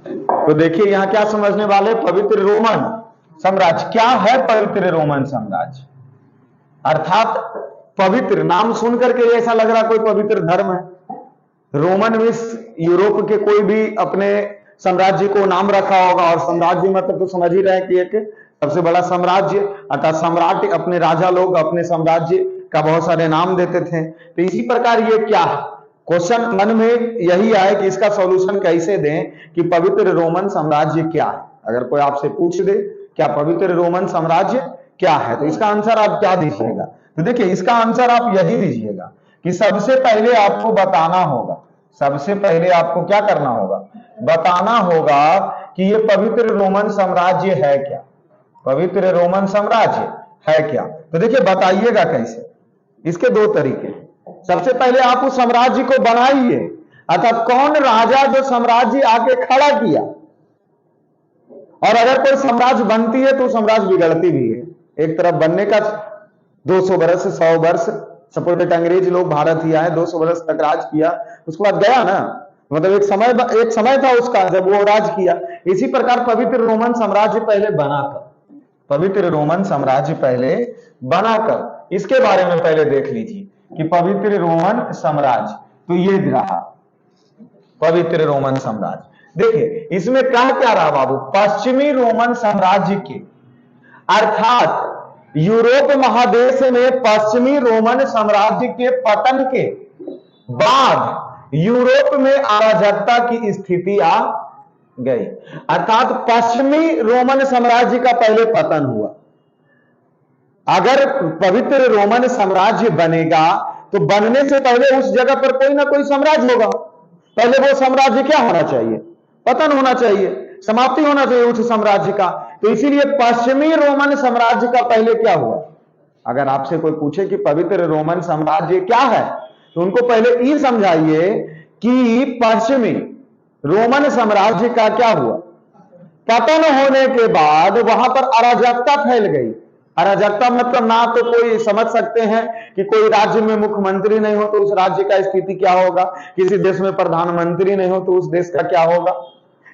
तो देखिए यहां क्या समझने वाले, पवित्र रोमन साम्राज्य क्या है। पवित्र रोमन साम्राज्य अर्थात पवित्र, नाम सुन करके ऐसा लग रहा कोई पवित्र धर्म है। रोमन मीन्स यूरोप के कोई भी अपने साम्राज्य को नाम रखा होगा, और साम्राज्य मतलब तो समझ ही रहे कि एक सबसे बड़ा साम्राज्य, अर्थात सम्राट अपने राजा लोग अपने साम्राज्य का बहुत सारे नाम देते थे। तो इसी प्रकार ये क्या है, क्वेश्चन मन में यही आए कि इसका सॉल्यूशन कैसे दें कि पवित्र रोमन साम्राज्य क्या है। अगर कोई आपसे पूछ दे क्या पवित्र रोमन साम्राज्य क्या है, तो इसका आंसर आप क्या दीजिएगा। तो देखिए इसका आंसर आप यही दीजिएगा कि सबसे पहले आपको बताना होगा, सबसे पहले आपको क्या करना होगा, बताना होगा कि ये पवित्र रोमन साम्राज्य है क्या, पवित्र रोमन साम्राज्य है क्या। तो देखिए बताइएगा कैसे, इसके दो तरीके। सबसे पहले आप उस साम्राज्य को बनाइए, अर्थात कौन राजा जो साम्राज्य आके खड़ा किया। और अगर कोई साम्राज्य बनती है तो साम्राज्य बिगड़ती भी है। एक तरफ बनने का 200 वर्ष 100 वर्ष, सपोज दैट अंग्रेज लोग भारत ही आए, 200 वर्ष तक राज किया, उसके बाद गया ना, मतलब एक समय था उसका जब वो राज किया। इसी प्रकार पवित्र रोमन साम्राज्य पहले बनाकर, पवित्र रोमन साम्राज्य पहले बनाकर, इसके बारे में पहले देख लीजिए कि पवित्र रोमन साम्राज्य, तो ये रहा पवित्र रोमन साम्राज्य। देखिए इसमें कहा क्या रहा बाबू, पश्चिमी रोमन साम्राज्य के, अर्थात यूरोप महादेश में पश्चिमी रोमन साम्राज्य के पतन के बाद यूरोप में अराजकता की स्थिति आ गई। अर्थात पश्चिमी रोमन साम्राज्य का पहले पतन हुआ। अगर पवित्र रोमन साम्राज्य बनेगा तो बनने से पहले उस जगह पर कोई ना कोई साम्राज्य होगा। पहले वो साम्राज्य क्या होना चाहिए, पतन होना चाहिए, समाप्ति होना चाहिए उस साम्राज्य का। तो इसीलिए पश्चिमी रोमन साम्राज्य का पहले क्या हुआ। अगर आपसे कोई पूछे कि पवित्र रोमन साम्राज्य क्या है, तो उनको पहले ये समझाइए कि पश्चिमी रोमन साम्राज्य का क्या हुआ, पतन होने के बाद वहां पर अराजकता फैल गई। अराजकता मतलब ना तो कोई समझ सकते हैं कि कोई राज्य में मुख्यमंत्री नहीं हो तो उस राज्य का स्थिति क्या होगा, किसी देश में प्रधानमंत्री नहीं हो तो उस देश का क्या होगा,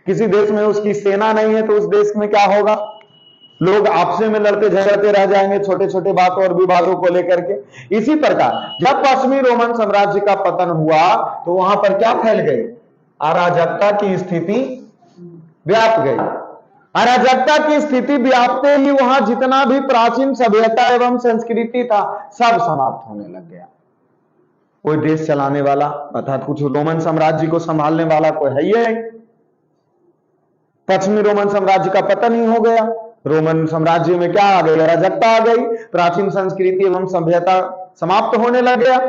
किसी देश में उसकी सेना नहीं है तो उस देश में क्या होगा, लोग आपस में लड़ते झगड़ते रह जाएंगे छोटे छोटे बातों और विवादों को लेकर के। इसी प्रकार जब पश्चिमी रोमन साम्राज्य का पतन हुआ तो वहां पर क्या फैल गई, अराजकता की स्थिति व्याप गई। अराजकता की स्थिति व्यापते ही वहां जितना भी प्राचीन सभ्यता एवं संस्कृति था सब समाप्त होने लग गया। कोई देश चलाने वाला अर्थात कुछ रोमन साम्राज्य को संभालने वाला कोई है ही नहीं। पश्चिमी रोमन साम्राज्य का पतन ही हो गया, रोमन साम्राज्य में क्या आ गई, अराजकता आ गई, प्राचीन संस्कृति एवं सभ्यता समाप्त होने लग गया।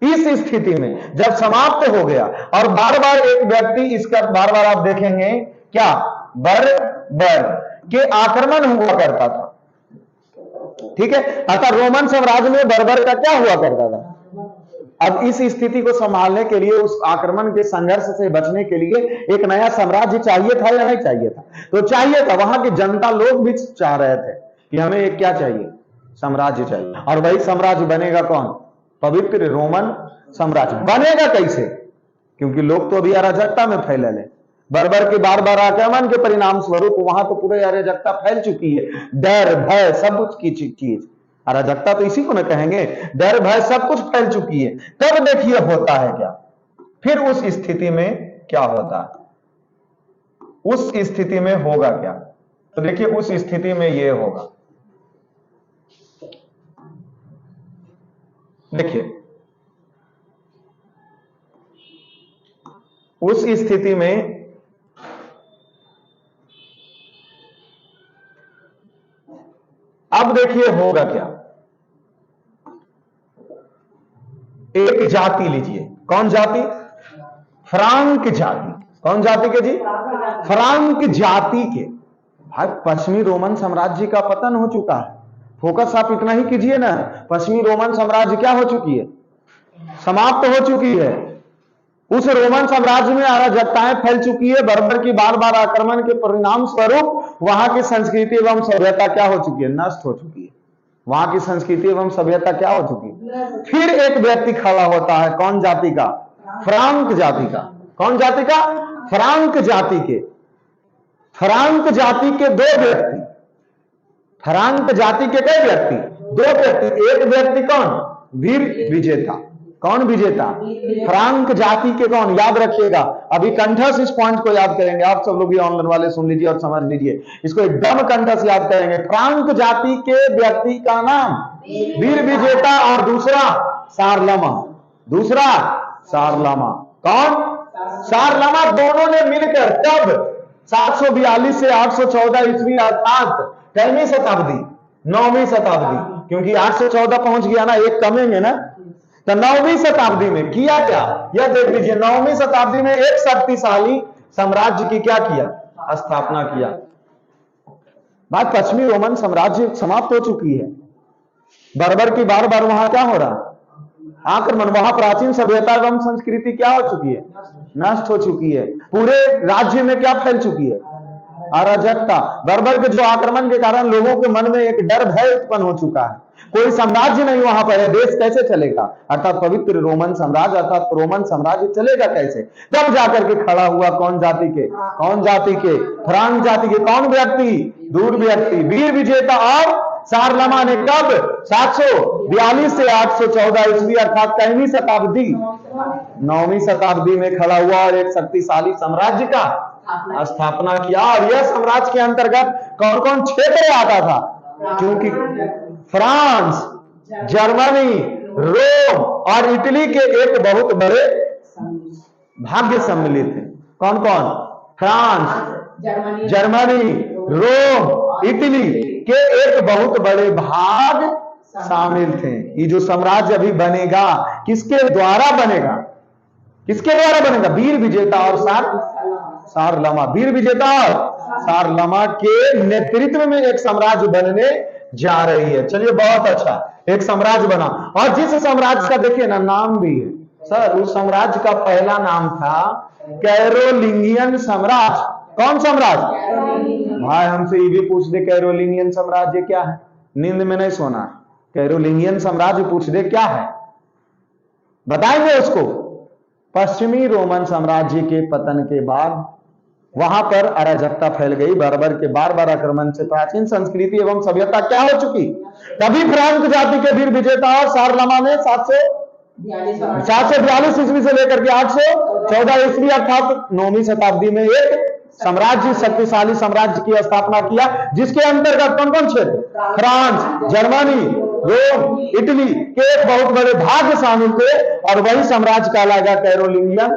इस स्थिति में जब समाप्त हो गया और बार बार एक व्यक्ति इसका बार बार आप देखेंगे क्या, बर्बर के आक्रमण हुआ करता था, ठीक है। अर्थात रोमन साम्राज्य में बर्बर का क्या हुआ करता था। अब इस स्थिति को संभालने के लिए, उस आक्रमण के संघर्ष से बचने के लिए एक नया साम्राज्य चाहिए था या नहीं चाहिए था, तो चाहिए था। वहां की जनता लोग भी चाह रहे थे कि हमें एक क्या चाहिए, साम्राज्य चाहिए। और वही साम्राज्य बनेगा कौन, पवित्र रोमन साम्राज्य। बनेगा कैसे, क्योंकि लोग तो अभी अराजकता में फैले हैं। बर्बर के बार बार आक्रमण के परिणाम स्वरूप वहां तो पूरे अराजकता फैल चुकी है, डर भय सब कुछ की चीज, अराजकता तो इसी को ना कहेंगे, डर भय सब कुछ फैल चुकी है। तब देखिए होता है क्या, फिर उस स्थिति में क्या होता है, उस स्थिति में होगा क्या। तो देखिए उस स्थिति में यह होगा, देखिए उस स्थिति में अब देखिए होगा क्या, एक जाति लीजिए, कौन जाति, फ्रांक जाति। कौन जाति के जी, फ्रांक जाति के। भाई पश्चिमी रोमन साम्राज्य का पतन हो चुका है, फोकस आप इतना ही कीजिए ना, पश्चिमी रोमन साम्राज्य क्या हो चुकी है, समाप्त हो चुकी है। उस रोमन साम्राज्य में अराजकताएं फैल चुकी है, बर्बर की बार बार आक्रमण के परिणाम स्वरूप वहां की संस्कृति एवं सभ्यता क्या हो चुकी है, नष्ट हो चुकी है। वहां की संस्कृति एवं सभ्यता क्या हो चुकी है। फिर एक व्यक्ति खड़ा होता है, कौन जाति का, फ्रांक जाति का। कौन जाति का, फ्रांक जाति के, फ्रांक जाति के दो व्यक्ति, फ्रांक जाति के कई व्यक्ति, दो व्यक्ति। एक व्यक्ति कौन? वीर विजेता। कौन विजेता? फ्रांक जाति के कौन? याद रखिएगा, अभी कंठस्थ इस पॉइंट को याद करेंगे। आप सब लोग भी ऑनलाइन वाले सुन लीजिए और समझ लीजिए, इसको एकदम कंठस्थ याद करेंगे। फ्रांक जाति के व्यक्ति का नाम वीर विजेता और दूसरा सारलमा। दूसरा सारलमा। कौन? सारलमा। दोनों ने मिलकर कब? 742 से 814 ईस्वी, अर्थात कौवीं शताब्दी, 9वीं शताब्दी, क्योंकि 814 पहुंच गया ना, एक कमेंगे ना, तो 9वीं शताब्दी में किया क्या? यह देख लीजिए, 9वीं शताब्दी में एक शक्तिशाली साम्राज्य की क्या किया? स्थापना किया। बात पश्चिमी रोमन साम्राज्य समाप्त हो चुकी है। बर्बर की बार बार वहां क्या हो रहा? आक्रमण। वहां प्राचीन सभ्यता एवं संस्कृति क्या हो चुकी है? नष्ट हो चुकी है। पूरे राज्य में क्या फैल चुकी है? अराजकता। बर्बर के जो आक्रमण के कारण लोगों के मन में एक डर भय उत्पन्न हो चुका है। कोई साम्राज्य नहीं वहां पर है, देश कैसे चलेगा? अर्थात पवित्र रोमन साम्राज्य, अर्थात रोमन साम्राज्य चलेगा कैसे? तब जाकर के खड़ा हुआ कौन जाति के? कौन जाति के? फ्रांक जाति के। कौन व्यक्ति? दूर व्यक्ति, वीर विजेता और सारलमा ने कब? 742 से 814 ईस्वी, अर्थात कौवीं शताब्दी, 9वीं शताब्दी में खड़ा हुआ और एक शक्तिशाली साम्राज्य का स्थापना किया। और यह साम्राज्य के अंतर्गत कौन कौन क्षेत्र आता था? क्योंकि फ्रांस, जर्मनी, रोम और इटली के एक बहुत बड़े भाग्य सम्मिलित हैं। कौन कौन? फ्रांस, जर्मनी, रोम, इटली के एक बहुत बड़े भाग शामिल थे। ये जो साम्राज्य अभी बनेगा, किसके द्वारा बनेगा? किसके द्वारा बनेगा? वीर विजेता और सारलमा। वीर विजेता और सारलमा के नेतृत्व में एक साम्राज्य बनने जा रही है। चलिए, बहुत अच्छा, एक साम्राज्य बना। और जिस साम्राज्य का देखिए ना नाम भी है सर, उस साम्राज्य का पहला नाम था कैरोलिंगियन साम्राज्य। कौन साम्राज्य? भाई हमसे ये भी पूछ दे कैरोलिंगियन साम्राज्य क्या है, नींद में नहीं सोना। कैरोलिंगियन साम्राज्य पूछ दे क्या है, बताएंगे उसको। पश्चिमी रोमन साम्राज्य के पतन के बाद वहां पर अराजकता फैल गई। बर्बर के बार बार आक्रमण से प्राचीन संस्कृति एवं सभ्यता क्या हो चुकी? तभी फ्रांक जाति के वीर विजेता और सारलमा ने 742 ईस्वी से लेकर के 814 ईस्वी, अर्थात 9वीं शताब्दी में एक साम्राज्य, शक्तिशाली साम्राज्य की स्थापना किया, जिसके अंतर्गत कौन कौन क्षेत्र? फ्रांस, जर्मनी, रोम, इटली के एक बहुत बड़े भाग शामिल थे। और वही साम्राज्य कहलाएगा कैरोलिंगियन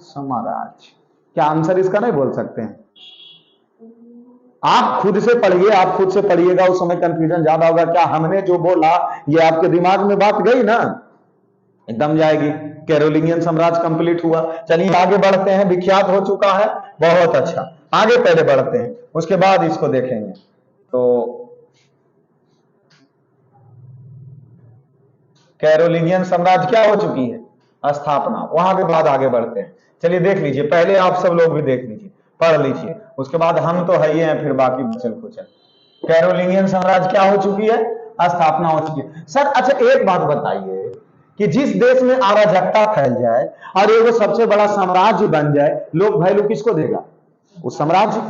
साम्राज्य। क्या आंसर इसका नहीं बोल सकते हैं? आप खुद से पढ़िए, आप खुद से पढ़िएगा, उस समय कंफ्यूजन ज्यादा होगा। क्या हमने जो बोला ये आपके दिमाग में बात गई ना, एकदम जाएगी। कैरोलिंगियन साम्राज्य कंप्लीट हुआ। चलिए आगे बढ़ते हैं, विख्यात हो चुका है, बहुत अच्छा। आगे पहले बढ़ते हैं, उसके बाद इसको देखेंगे। तो कैरोलिंगियन साम्राज्य क्या हो चुकी है? स्थापना। वहां के बाद आगे बढ़ते हैं। चलिए देख लीजिए, पहले आप सब लोग भी देख लीजिए, पढ़ लीजिए, उसके बाद हम तो है ही हैं, फिर बाकी बचल कुचल। कैरोलिंगियन साम्राज्य क्या हो चुकी है? स्थापना हो चुकी है। सर अच्छा एक बात बताइए कि जिस देश में अराजकता फैल जाए और ये वो सबसे बड़ा साम्राज्य बन जाए, लोग वैल्यू किसको देगा? उस साम्राज्य,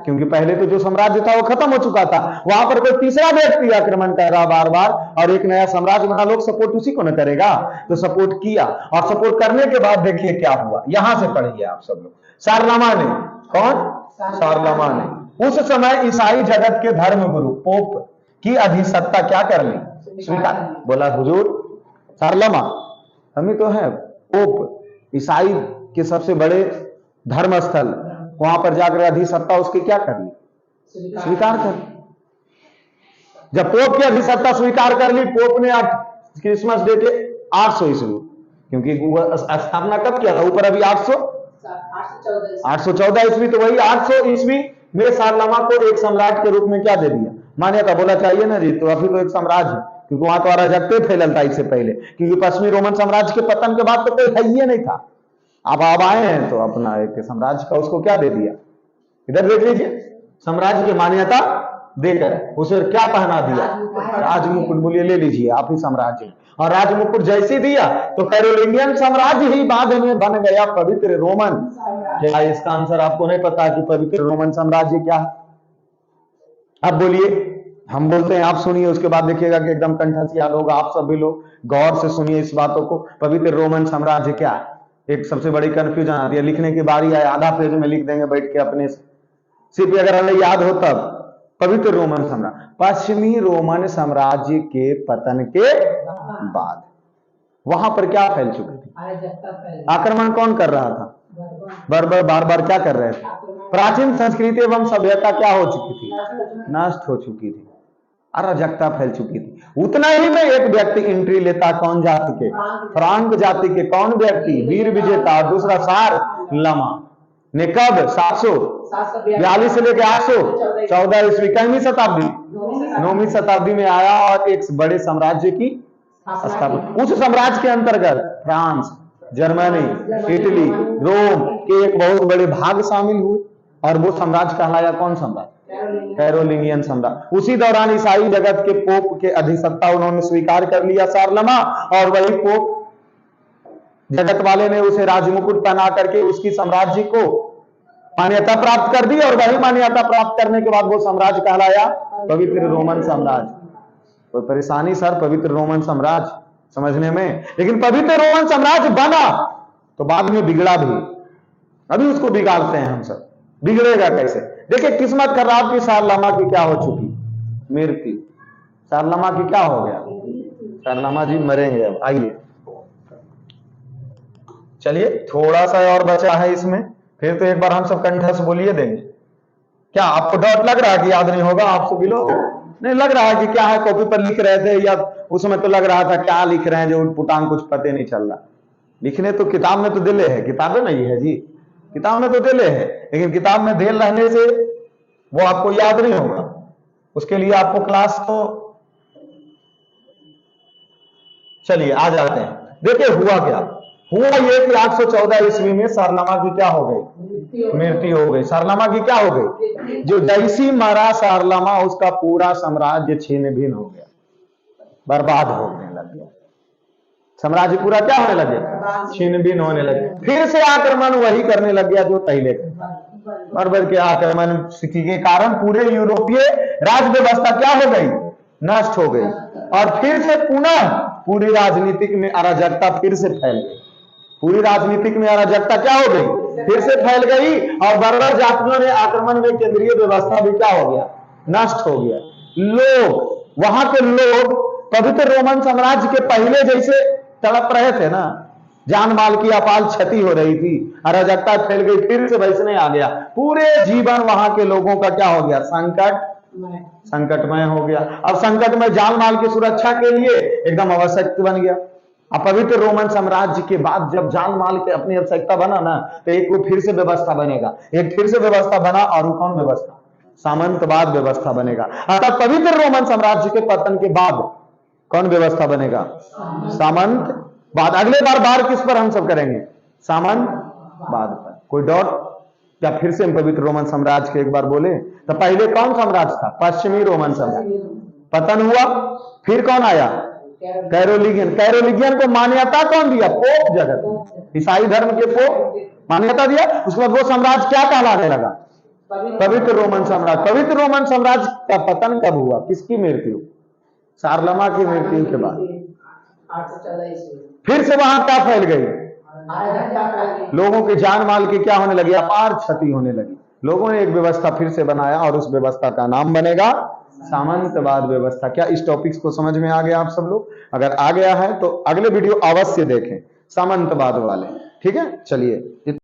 क्योंकि पहले तो जो साम्राज्य था वो खत्म हो चुका था। वहां पर कोई तीसरा व्यक्ति आक्रमण कर रहा बार बार और एक नया साम्राज्य बना, लोग सपोर्ट उसी को न करेगा? तो सपोर्ट किया, और सपोर्ट करने के बाद देखिए क्या हुआ। यहां से पढ़िए आप सब लोग। सारलमा ने, कौन? सारलमा ने उस समय ईसाई जगत के धर्म गुरु पोप की अधिसत्ता क्या कर ली? स्वीकार। बोला हुजूर सारलमा हम ही तो है पोप, ईसाई के सबसे बड़े धर्म स्थल, वहां पर जाकर अधिसत्ता उसकी क्या कर ली? स्वीकार कर। जब पोप की अधिसत्ता स्वीकार कर ली, पोप ने क्रिसमस डे के 800 ईस्वी, क्योंकि स्थापना कब किया था? ऊपर अभी 814 ईस्वी, तो वही 800 ईस्वी में सारलमा को एक सम्राट के रूप में क्या दे दिया? मान्यता। बोला चाहिए ना जी, तो अभी तो एक साम्राज्य, क्योंकि वहां तो अराजकता फैलल था इससे पहले, क्योंकि पश्चिमी रोमन साम्राज्य के पतन के बाद तो कोई है ही नहीं था। अब आए हैं तो अपना एक साम्राज्य का उसको क्या दे दिया? इधर देख लीजिए, साम्राज्य की मान्यता देकर उसे क्या पहना दिया? राजमुकुट। बोलिए ले लीजिए आप ही साम्राज्य। और राजमुकुट जैसे दिया तो कैरोलिंगियन साम्राज्य ही बाद में बन गया पवित्र रोमन। क्या इसका आंसर आपको नहीं पता कि पवित्र रोमन साम्राज्य क्या है? अब बोलिए, हम बोलते हैं, आप सुनिए, उसके बाद देखिएगा कि एकदम कंठ से याद होगा। आप सभी लोग गौर से सुनिए इस बातों को। पवित्र रोमन साम्राज्य क्या है? एक सबसे बड़ी कंफ्यूजन आती है, लिखने की बारी आए आधा पेज में लिख देंगे बैठ के अपने से, सिर्फ अगर हमें याद हो तब। पवित्र रोमन साम्राज्य, पश्चिमी रोमन साम्राज्य के पतन के बाद वहां पर क्या फैल चुकी थी? आक्रमण कौन कर रहा था? बर्बर बार बार क्या कर रहे थे? प्राचीन संस्कृति एवं सभ्यता क्या हो चुकी थी? नष्ट हो चुकी थी, अराजकता फैल चुकी थी। उतना ही में एक व्यक्ति एंट्री लेता, कौन जाति के? फ्रांक जाति के। कौन व्यक्ति? वीर विजेता। दूसरा सारलमा ने कब? 742 से लेकर 814 ईस्वी, कईवीं शताब्दी? 9वीं शताब्दी में आया और एक बड़े साम्राज्य की स्थापना। उस साम्राज्य के अंतर्गत फ्रांस, जर्मनी, इटली, रोम के एक बहुत बड़े भाग शामिल हुए और वो साम्राज्य कहलाया कौन साम्राज्य? कैरोलिंगियन साम्राज्य। उसी दौरान ईसाई जगत के पोप के अधिसत्ता उन्होंने स्वीकार कर लिया सारलमा, और वही पोप जगत वाले ने उसे राजमुकुट पहना करके उसकी साम्राज्य को मान्यता प्राप्त कर दी, और वही मान्यता प्राप्त करने के बाद वो साम्राज्य कहलाया पवित्र रोमन साम्राज्य। कोई परेशानी सर पवित्र रोमन साम्राज्य समझने में? लेकिन पवित्र रोमन साम्राज्य बना तो बाद में बिगड़ा भी। अभी उसको बिगाड़ते हैं हम सब। बिगड़ेगा कैसे? देखिए, किस्मत खराब की सारलमा की क्या हो चुकी? मृत्यु। सारलमा की क्या हो गया? सारलमा जी मरेंगे अब। आइए चलिए, थोड़ा सा और बचा है इसमें, फिर तो एक बार हम सब कंठस्थ बोलिए देंगे। क्या आपको डाउट लग रहा है कि याद नहीं होगा? आप सभी लोग नहीं लग रहा है कि क्या है, कॉपी पर लिख रहे थे, या उसमें तो लग रहा था क्या लिख रहे हैं जो पुटांग कुछ पते नहीं चल रहा। लिखने तो किताब में तो दिले है, किताबें नहीं है जी, किताब में तो दिले है, लेकिन किताब में देल रहने से वो आपको याद नहीं होगा। उसके लिए आपको क्लास तो चलिए आ जाते हैं। देखिए हुआ क्या? हुआ ये कि 814 ईस्वी में सारलमा की क्या हो गई? मृत्यु हो गई। सारलमा की क्या हो गई? जो जैसी मरा सारलमा, उसका पूरा साम्राज्य छीन भिन्न हो गया, बर्बाद होने लग गया। साम्राज्य पूरा क्या होने लग गया? छीन भिन्न होने लगे। फिर से आक्रमण वही करने लग गया जो पहले बर्बर के आक्रमण के कारण पूरे यूरोपीय राज व्यवस्था क्या हो गई? नष्ट हो गई। और फिर से पुनः पूरी राजनीतिक में अराजकता फिर से फैल गई। पूरी राजनीतिक में अराजकता क्या हो गई? फिर से फैल गई, और बर्बर जातियों ने आक्रमण में केंद्रीय व्यवस्था भी क्या हो गया? नष्ट हो गया। लोग, वहां के लोग पवित्र रोमन साम्राज्य के पहले जैसे तड़प रहे थे ना, जान माल की अपार क्षति हो रही थी, अराजकता फैल गई, फिर से वैसने आ गया। पूरे जीवन वहां के लोगों का क्या हो गया? संकटमय हो गया। अब संकट में जान माल की सुरक्षा के लिए एकदम आवश्यक बन गया। अब पवित्र रोमन साम्राज्य के बाद जब जान माल के अपनी आवश्यकता बना ना, तो एक वो फिर से व्यवस्था बनेगा, एक फिर से व्यवस्था बना, और वो कौन व्यवस्था? सामंतवाद व्यवस्था बनेगा। अर्थात पवित्र रोमन साम्राज्य के पतन के बाद कौन व्यवस्था बनेगा? सामंतवाद। अगले बार किस पर हम सब करेंगे? सामंतवाद पर। कोई डाउट? या फिर से हम पवित्र रोमन साम्राज्य के एक बार बोले तो पहले कौन साम्राज्य था? पश्चिमी रोमन साम्राज्य। पतन हुआ, फिर कौन आया? कैरोलिंगियन। कैरोलिंगियन को मान्यता कौन दिया? पोप जगत, ईसाई धर्म के पोप मान्यता दिया। उसके बाद वो साम्राज्य क्या कहलाने लगा? पवित्र रोमन साम्राज्य। पवित्र रोमन साम्राज्य का पतन कब हुआ? किसकी मृत्यु? सारलमा की मृत्यु के बाद। फिर से वहां क्या फैल गई? लोगों के जान माल की क्या होने लगी? अपार क्षति होने लगी। लोगों ने एक व्यवस्था फिर से बनाया, और उस व्यवस्था का नाम बनेगा सामंतवाद व्यवस्था। क्या इस टॉपिक्स को समझ में आ गया आप सब लोग? अगर आ गया है तो अगले वीडियो अवश्य देखें, सामंतवाद वाले। ठीक है, चलिए।